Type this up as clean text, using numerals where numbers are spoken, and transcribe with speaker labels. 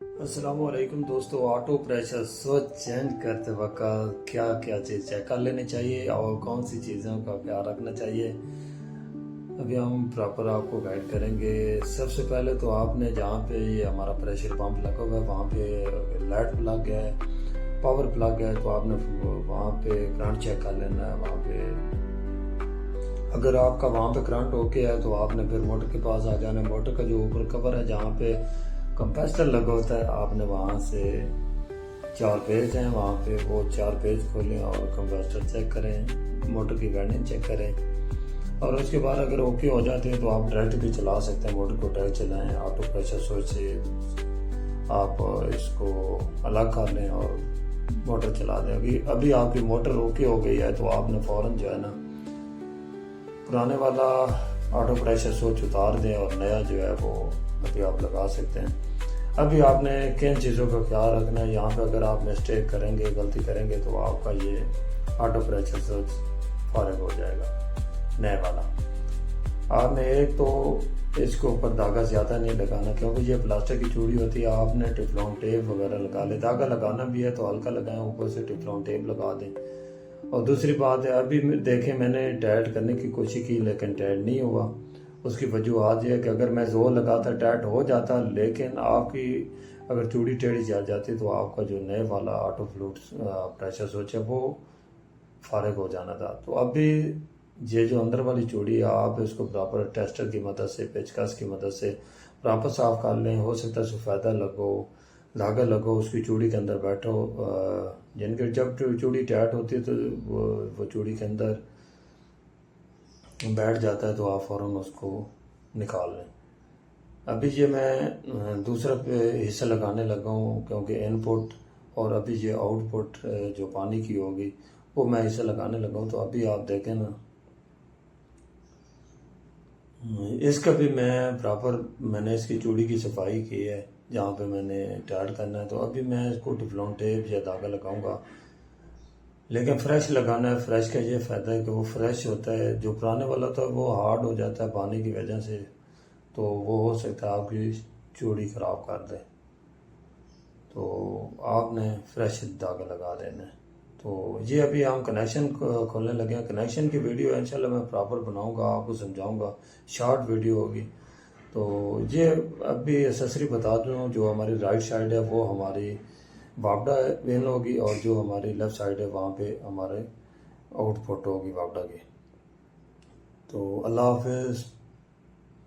Speaker 1: अस्सलामुअलैकुम दोस्तों, auto pressure switch change करते वक्त क्या क्या चीज़ चेक कर लेनी चाहिए और कौन सी चीज़ों का ख्याल रखना चाहिए, अभी हम प्रॉपर आपको गाइड करेंगे। सबसे पहले तो आपने जहाँ पे ये हमारा प्रेशर पंप लगा हुआ है वहाँ पे लाइट प्लग है, पावर प्लग है, तो आपने वहाँ पे करंट चेक कर लेना है। वहाँ पे अगर आपका वहाँ पे करंट ओके है तो आपने फिर मोटर के पास आ जाना है। मोटर का जो ऊपर कवर है जहाँ पे कंप्रेसर लगा होता है, आपने वहाँ से 4 पेज हैं, वहाँ पे वो 4 पेज खोलें और कंप्रेसर चेक करें, मोटर की वाइंडिंग चेक करें। और उसके बाद अगर ओके हो जाते हैं तो आप डायरेक्ट भी चला सकते हैं, मोटर को डायरेक्ट चलाएं। ऑटो प्रेशर स्विच से आप इसको अलग कर लें और मोटर चला दें। अभी आपकी मोटर ओके हो गई है तो आपने फ़ौरन जो है ना पुराने वाला ऑटो प्रेशर स्विच उतार दें और नया जो है वो अभी आप लगा सकते हैं। अभी आपने किन चीज़ों का ख्याल रखना है, यहाँ पे अगर आप मिस्टेक करेंगे, गलती करेंगे तो आपका ये ऑटो प्रेशर स्विच फारिग हो जाएगा नए वाला। आपने एक तो इसके ऊपर धागा ज़्यादा नहीं लगाना, क्योंकि ये प्लास्टिक की चूड़ी होती है। आपने टिफ्लॉन टेप वगैरह लगा ले, धागा लगाना भी है तो हल्का लगाएं, ऊपर से टिफ्लॉन टेप लगा दें। और दूसरी बात है, अभी देखें मैंने टाइट करने की कोशिश की लेकिन टाइट नहीं हुआ। उसकी वजूहत यह है कि अगर मैं जोर लगाता टाइट हो जाता, लेकिन आपकी अगर चूड़ी टेढ़ी जा जाती तो आपका जो नए वाला ऑटो फ्लूट प्रेशर स्विच है वो फारिग हो जाना था। तो अभी ये जो अंदर वाली चूड़ी है आप इसको प्रॉपर टेस्टर की मदद से, पेचकस की मदद से प्रॉपर साफ कर लें। हो सकता है सफ़ेदा लगो, धागा लगो, उसकी चूड़ी के अंदर बैठो। जिनके जब चूड़ी टाइट होती है तो वो चूड़ी के अंदर बैठ जाता है तो आप फ़ौरन उसको निकाल लें। अभी ये मैं दूसरा हिस्सा लगाने लगा हूँ, क्योंकि इनपुट और अभी ये आउटपुट जो पानी की होगी वो मैं हिस्सा लगाने लगा हूँ। तो अभी आप देखें ना, इसका भी मैंने इसकी चूड़ी की सफाई की है जहाँ पे मैंने टाइट करना है। तो अभी मैं इसको टिफ्लॉन टेप या धागा लगाऊंगा, लेकिन फ्रेश लगाना है। फ्रेश का ये फ़ायदा है कि वो फ्रेश होता है। जो पुराने वाला था वो हार्ड हो जाता है पानी की वजह से, तो वो हो सकता है आपकी चूड़ी ख़राब कर दे। तो आपने फ्रेश धागा लगा देना है। तो ये अभी हम कनेक्शन खोलने लगे हैं। कनेक्शन की वीडियो इंशाल्लाह मैं प्रॉपर बनाऊंगा, आपको समझाऊंगा, शॉर्ट वीडियो होगी। तो ये अभी एसेसरी बता दूँ, जो हमारी राइट साइड है वो हमारी वापडा वेन होगी और जो हमारी लेफ़्ट साइड है वहाँ पे हमारे आउटपुट होगी वापडा की। तो अल्लाह हाफिज़।